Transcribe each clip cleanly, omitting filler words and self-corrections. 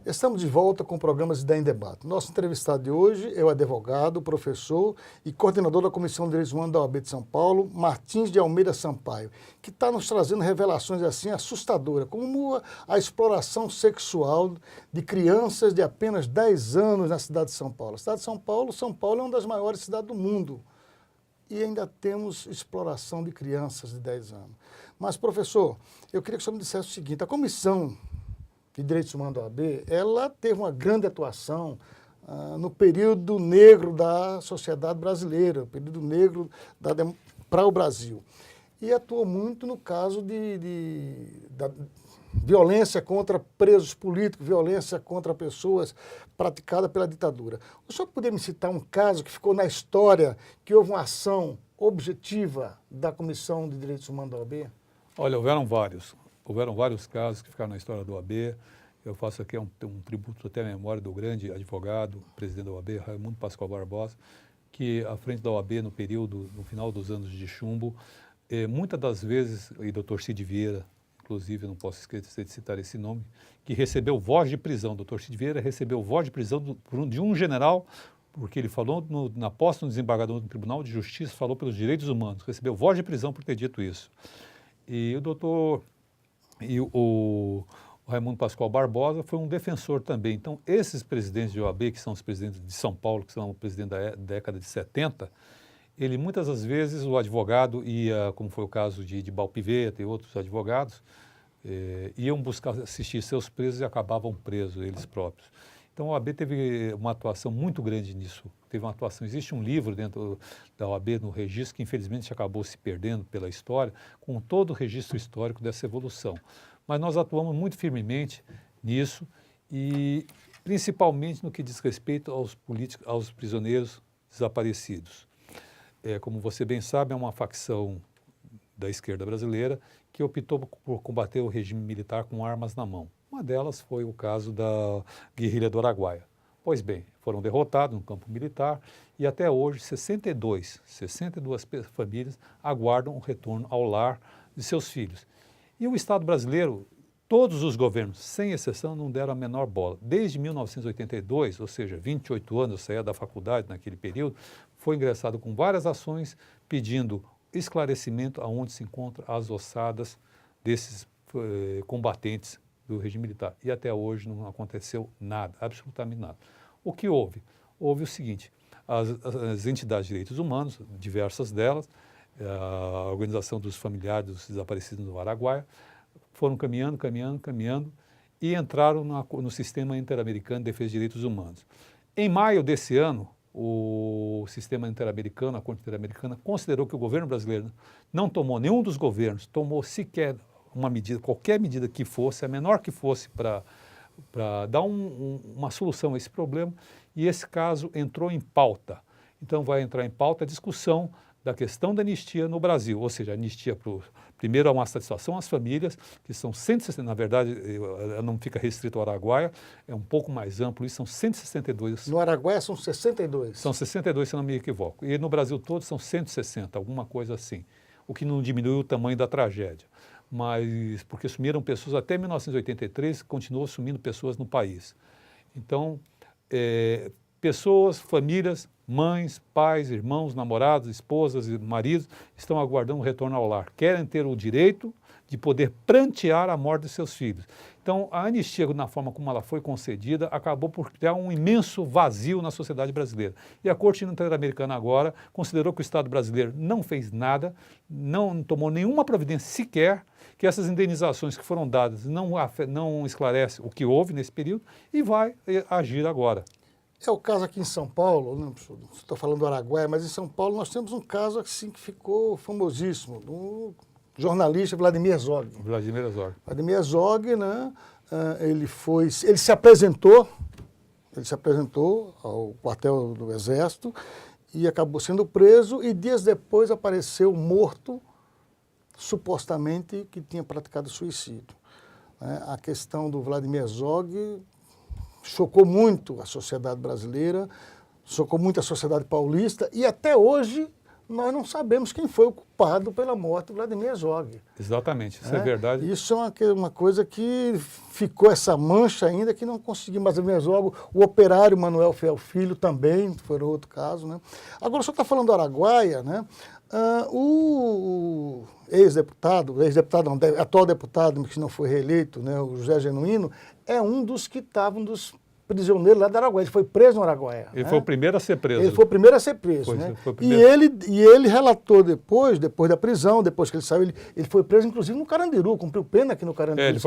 Estamos de volta com o programa Ideia em Debate. Nosso entrevistado de hoje é o advogado, professor e coordenador da Comissão de Direitos Humanos da OAB de São Paulo, Martins de Almeida Sampaio, que está nos trazendo revelações assim assustadoras, como a exploração sexual de crianças de apenas 10 anos na cidade de São Paulo. A cidade de São Paulo é uma das maiores cidades do mundo e ainda temos exploração de crianças de 10 anos. Mas, professor, eu queria que o senhor me dissesse o seguinte: a Comissão de Direitos Humanos da OAB, ela teve uma grande atuação no período negro da sociedade brasileira, o período negro para o Brasil. E atuou muito no caso da violência contra presos políticos, violência contra pessoas praticada pela ditadura. O senhor poderia me citar um caso que ficou na história, que houve uma ação objetiva da Comissão de Direitos Humanos da OAB? Olha, houveram vários casos que ficaram na história da OAB. Eu faço aqui um tributo até à memória do grande advogado, presidente da OAB, Raimundo Pascoal Barbosa, que à frente da OAB no final dos anos de chumbo, muitas das vezes, e Dr. Cid Vieira, inclusive, eu não posso esquecer de citar esse nome, que recebeu voz de prisão. Dr. Cid Vieira recebeu voz de prisão de um general, porque ele falou na posse do desembargador do Tribunal de Justiça, falou pelos direitos humanos, recebeu voz de prisão por ter dito isso. E o Raimundo Pascoal Barbosa foi um defensor também. Então, esses presidentes de OAB, que são os presidentes de São Paulo, que são os presidentes da década de 70, muitas das vezes o advogado ia, como foi o caso de Balpiveta e outros advogados, iam buscar assistir seus presos e acabavam presos eles próprios. Então, a OAB teve uma atuação muito grande nisso. Existe um livro dentro da OAB no registro que infelizmente acabou se perdendo pela história, com todo o registro histórico dessa evolução. Mas nós atuamos muito firmemente nisso e principalmente no que diz respeito aos prisioneiros desaparecidos. Como você bem sabe, é uma facção da esquerda brasileira que optou por combater o regime militar com armas na mão. Uma delas foi o caso da guerrilha do Araguaia. Pois bem, foram derrotados no campo militar e até hoje 62 famílias aguardam o retorno ao lar de seus filhos. E o Estado brasileiro, todos os governos, sem exceção, não deram a menor bola. Desde 1982, ou seja, 28 anos, eu saía da faculdade naquele período, foi ingressado com várias ações pedindo esclarecimento aonde se encontram as ossadas desses combatentes do regime militar. E até hoje não aconteceu nada, absolutamente nada. O que houve? Houve o seguinte: as entidades de direitos humanos, diversas delas, a Organização dos Familiares dos Desaparecidos do Araguaia, foram caminhando e entraram no Sistema Interamericano de Defesa de Direitos Humanos. Em maio desse ano, o Sistema Interamericano, a Corte Interamericana, considerou que o governo brasileiro não tomou, nenhum dos governos tomou sequer uma medida, qualquer medida que fosse, a menor que fosse, para dar uma solução a esse problema, e esse caso entrou em pauta. Então vai entrar em pauta a discussão da questão da anistia no Brasil, ou seja, a anistia primeiro há uma satisfação às famílias, que são 160, na verdade, não fica restrito ao Araguaia, é um pouco mais amplo, isso são 162. No Araguaia são 62? São 62, se não me equivoco. E no Brasil todo são 160, alguma coisa assim, o que não diminui o tamanho da tragédia. Mas porque sumiram pessoas até 1983, continuou sumindo pessoas no país. Então, pessoas, famílias, mães, pais, irmãos, namorados, esposas e maridos estão aguardando o retorno ao lar. Querem ter o direito de poder prantear a morte de seus filhos. Então, a anistia, na forma como ela foi concedida, acabou por criar um imenso vazio na sociedade brasileira. E a Corte Interamericana agora considerou que o Estado brasileiro não fez nada, não tomou nenhuma providência sequer, que essas indenizações que foram dadas não esclarecem o que houve nesse período e vai agir agora. É o caso aqui em São Paulo, não estou falando do Araguaia, mas em São Paulo nós temos um caso assim que ficou famosíssimo, do jornalista Vladimir Herzog. Vladimir Herzog, né, ele se apresentou ao quartel do Exército e acabou sendo preso e dias depois apareceu morto, supostamente que tinha praticado suicídio. A questão do Vladimir Herzog chocou muito a sociedade brasileira, chocou muito a sociedade paulista e até hoje nós não sabemos quem foi o culpado pela morte do Vladimir Herzog. Exatamente, isso é verdade. Isso é uma coisa que ficou essa mancha ainda, que não conseguimos mais ver Herzog. O operário Manuel Fiel Filho também, foi outro caso, né? Agora, o senhor está falando do Araguaia, né? O ex-deputado, não, atual deputado, que não foi reeleito, né, o José Genuíno, é um dos que estavam dos prisioneiro lá da Araguaia. Ele foi preso no Araguaia. Ele foi o primeiro a ser preso. Ele foi o primeiro a ser preso, né? E ele relatou depois da prisão, depois que ele saiu, ele foi preso, inclusive, no Carandiru, cumpriu pena aqui no Carandiru. Ele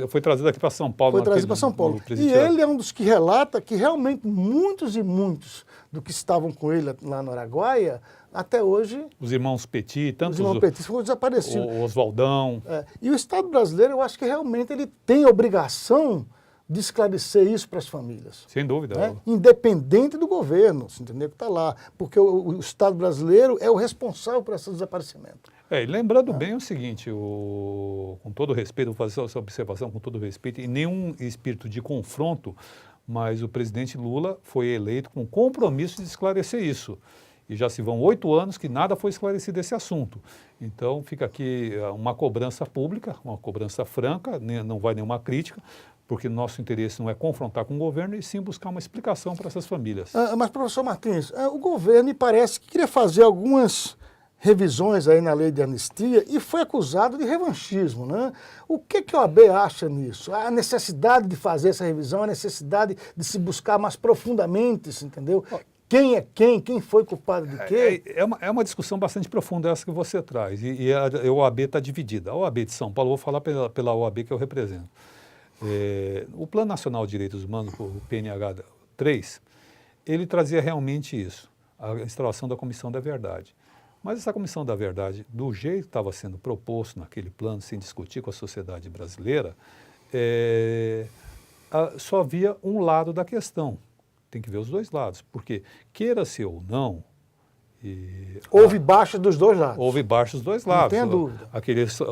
foi trazido aqui para São Paulo. Foi trazido para São Paulo. E ele é um dos que relata que realmente muitos e muitos do que estavam com ele lá no Araguaia, até hoje... Os irmãos Petit, tantos... Os irmãos Petit foram desaparecidos. O Oswaldão. E o Estado brasileiro, eu acho que realmente ele tem a obrigação de esclarecer isso para as famílias. Sem dúvida. Né? Independente do governo, você entendeu, que está lá. Porque o Estado brasileiro é o responsável por esse desaparecimento. E lembrando bem o seguinte, com todo respeito, vou fazer essa observação com todo respeito, e nenhum espírito de confronto, mas o presidente Lula foi eleito com compromisso de esclarecer isso. E já se vão 8 anos que nada foi esclarecido esse assunto. Então fica aqui uma cobrança pública, uma cobrança franca, não vai nenhuma crítica, porque nosso interesse não é confrontar com o governo, e sim buscar uma explicação para essas famílias. Mas, professor Martins, o governo me parece que queria fazer algumas revisões aí na lei de anistia e foi acusado de revanchismo, né? O que a OAB acha nisso? A necessidade de fazer essa revisão, a necessidade de se buscar mais profundamente, entendeu? Quem é quem foi culpado de quê? É uma discussão bastante profunda essa que você traz, e a OAB está dividida. A OAB de São Paulo, vou falar pela OAB que eu represento. O Plano Nacional de Direitos Humanos, o PNH 3, ele trazia realmente isso, a instalação da Comissão da Verdade. Mas essa Comissão da Verdade, do jeito que estava sendo proposto naquele plano, sem discutir com a sociedade brasileira, só havia um lado da questão. Tem que ver os dois lados, porque queira-se ou não... Houve baixa dos dois lados. Houve baixa dos dois lados. Não tenha dúvida.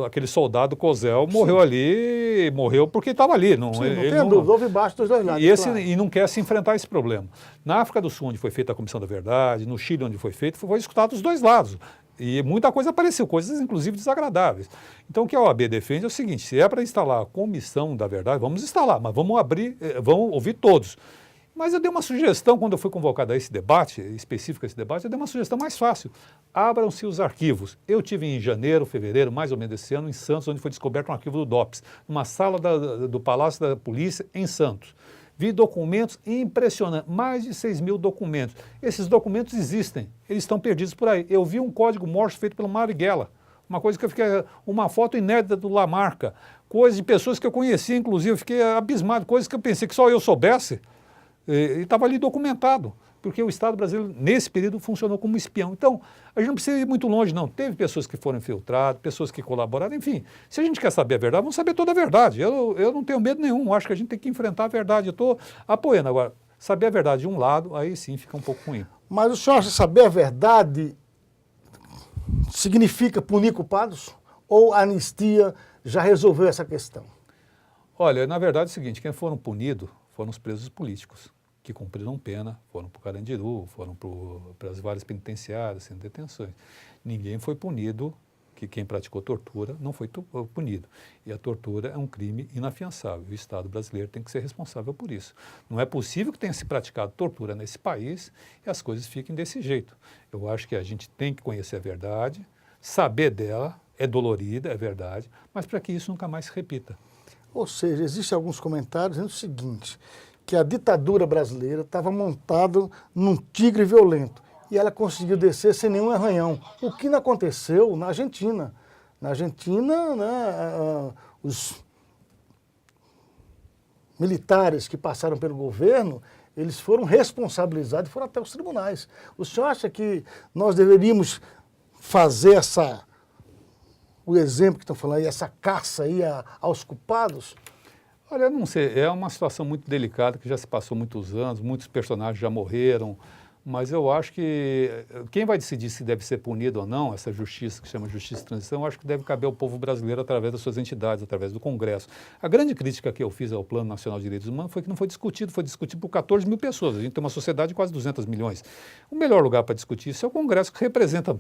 Aquele soldado Cosel morreu ali, morreu porque estava ali. Não tenha dúvida, houve baixa dos dois lados. E não quer se enfrentar esse problema. Na África do Sul, onde foi feita a Comissão da Verdade, no Chile, onde foi feito, foi escutado os dois lados. E muita coisa apareceu, coisas inclusive desagradáveis. Então o que a OAB defende é o seguinte, se é para instalar a Comissão da Verdade, vamos instalar, mas vamos ouvir todos. Mas eu dei uma sugestão, quando eu fui convocado a esse debate, específico a esse debate, eu dei uma sugestão mais fácil. Abram-se os arquivos. Eu tive em janeiro, fevereiro, mais ou menos desse ano, em Santos, onde foi descoberto um arquivo do DOPS, numa sala do Palácio da Polícia, em Santos. Vi documentos impressionantes, mais de 6 mil documentos. Esses documentos existem, eles estão perdidos por aí. Eu vi um código Morse feito pelo Marighella, uma coisa que eu fiquei, uma foto inédita do Lamarca, coisas de pessoas que eu conhecia, inclusive, eu fiquei abismado, coisas que eu pensei que só eu soubesse. E estava ali documentado, porque o Estado brasileiro, nesse período, funcionou como espião. Então, a gente não precisa ir muito longe, não. Teve pessoas que foram infiltradas, pessoas que colaboraram, enfim. Se a gente quer saber a verdade, vamos saber toda a verdade. Eu não tenho medo nenhum, acho que a gente tem que enfrentar a verdade. Eu estou apoiando. Agora, saber a verdade de um lado, aí sim fica um pouco ruim. Mas o senhor acha que saber a verdade significa punir culpados? Ou a anistia já resolveu essa questão? Olha, na verdade é o seguinte, quem foram punidos foram os presos políticos, que cumpriram pena, foram para o Carandiru, foram para as várias penitenciárias, sem detenções. Ninguém foi punido, que quem praticou tortura não foi punido. E a tortura é um crime inafiançável. O Estado brasileiro tem que ser responsável por isso. Não é possível que tenha se praticado tortura nesse país e as coisas fiquem desse jeito. Eu acho que a gente tem que conhecer a verdade, saber dela, é dolorida, é verdade, mas para que isso nunca mais se repita. Ou seja, existem alguns comentários dizendo o seguinte, que a ditadura brasileira estava montada num tigre violento e ela conseguiu descer sem nenhum arranhão. O que não aconteceu na Argentina. Na Argentina, né, os militares que passaram pelo governo, eles foram responsabilizados e foram até os tribunais. O senhor acha que nós deveríamos fazer o exemplo que estão falando aí, essa caça aí aos culpados? Olha, eu não sei, é uma situação muito delicada que já se passou muitos anos, muitos personagens já morreram, Mas eu acho que quem vai decidir se deve ser punido ou não, essa justiça que chama justiça de transição, eu acho que deve caber ao povo brasileiro através das suas entidades, através do Congresso. A grande crítica que eu fiz ao Plano Nacional de Direitos Humanos foi que não foi discutido por 14 mil pessoas. A gente tem uma sociedade de quase 200 milhões. O melhor lugar para discutir isso é o Congresso, que representa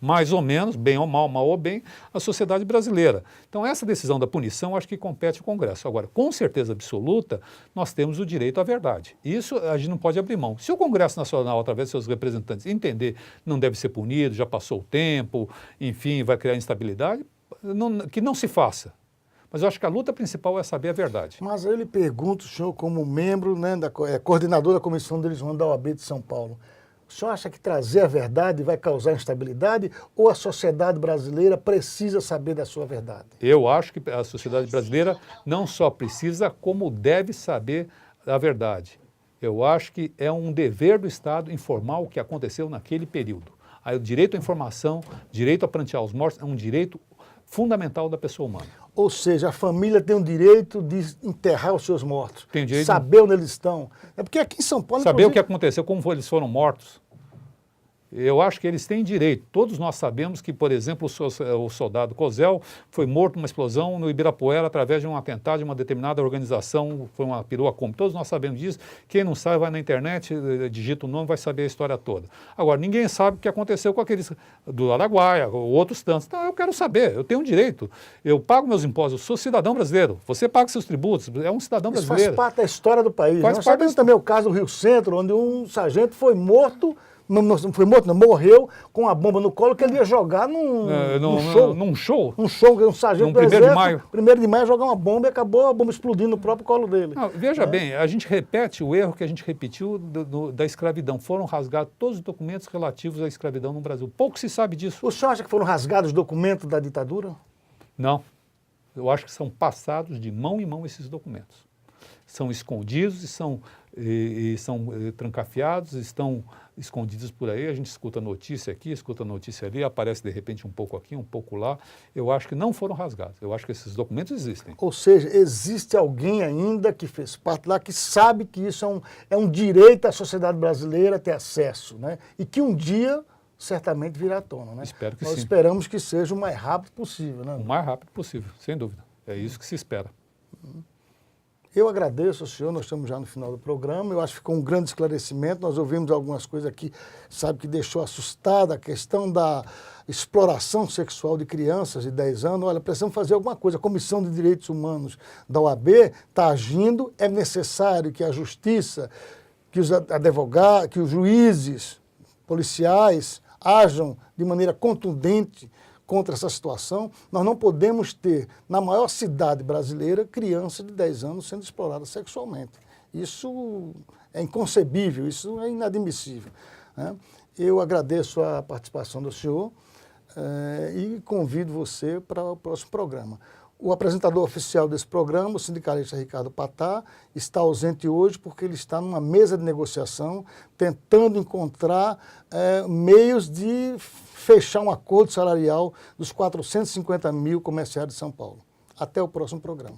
mais ou menos, bem ou mal, mal ou bem, a sociedade brasileira. Então essa decisão da punição, acho que compete ao Congresso. Agora, com certeza absoluta, nós temos o direito à verdade. Isso a gente não pode abrir mão. Se o Congresso Nacional, através de seus representantes, entender não deve ser punido, já passou o tempo, enfim, vai criar instabilidade, que não se faça. Mas eu acho que a luta principal é saber a verdade. Mas aí eu lhe pergunto, o senhor como membro, né, coordenador da Comissão de Direitos Humanos da OAB de São Paulo, o senhor acha que trazer a verdade vai causar instabilidade ou a sociedade brasileira precisa saber da sua verdade? Eu acho que a sociedade brasileira não só precisa, como deve saber a verdade. Eu acho que é um dever do Estado informar o que aconteceu naquele período. Aí, o direito à informação, direito a prantear os mortos, é um direito fundamental da pessoa humana. Ou seja, a família tem o direito de enterrar os seus mortos, Tem o direito saber onde eles estão. É porque aqui em São Paulo... Saber o que aconteceu, como eles foram mortos. Eu acho que eles têm direito. Todos nós sabemos que, por exemplo, o soldado Cosel foi morto numa explosão no Ibirapuera através de um atentado de uma determinada organização, foi uma perua Kombi. Todos nós sabemos disso. Quem não sabe, vai na internet, digita o nome, vai saber a história toda. Agora, ninguém sabe o que aconteceu com aqueles do Araguaia, ou outros tantos. Então, eu quero saber, eu tenho um direito. Eu pago meus impostos, eu sou cidadão brasileiro. Você paga seus tributos, é um cidadão Isso brasileiro. faz parte da história do país. Faz Nós parte sabemos também o caso do Rio Centro, onde um sargento foi morto, não foi morto, não, morreu com a bomba no colo que ele ia jogar num show. Num show? Um show, um sargento do 1º de exército, maio. 1º de maio, jogar uma bomba e acabou a bomba explodindo no próprio colo dele. Não, veja bem, a gente repete o erro que a gente repetiu da escravidão. Foram rasgados todos os documentos relativos à escravidão no Brasil. Pouco se sabe disso. O senhor acha que foram rasgados os documentos da ditadura? Não. Eu acho que são passados de mão em mão esses documentos. São escondidos e são trancafiados, estão escondidos por aí. A gente escuta notícia aqui, escuta notícia ali, aparece de repente um pouco aqui, um pouco lá. Eu acho que não foram rasgados. Eu acho que esses documentos existem. Ou seja, existe alguém ainda que fez parte lá, que sabe que isso é um direito da sociedade brasileira ter acesso, né? E que um dia certamente virá à tona, né? Espero que Nós sim. esperamos que seja o mais rápido possível, né? O mais rápido possível, sem dúvida. É isso que se espera. Eu agradeço ao senhor, nós estamos já no final do programa, eu acho que ficou um grande esclarecimento, nós ouvimos algumas coisas aqui, sabe, que deixou assustada, a questão da exploração sexual de crianças de 10 anos, olha, precisamos fazer alguma coisa, a Comissão de Direitos Humanos da OAB está agindo, é necessário que a justiça, que os advogados, que os juízes, policiais, ajam de maneira contundente contra essa situação. Nós não podemos ter, na maior cidade brasileira, crianças de 10 anos sendo exploradas sexualmente. Isso é inconcebível, isso é inadmissível, né? Eu agradeço a participação do senhor e convido você para o próximo programa. O apresentador oficial desse programa, o sindicalista Ricardo Patá, está ausente hoje porque ele está numa mesa de negociação tentando encontrar meios de fechar um acordo salarial dos 450 mil comerciários de São Paulo. Até o próximo programa.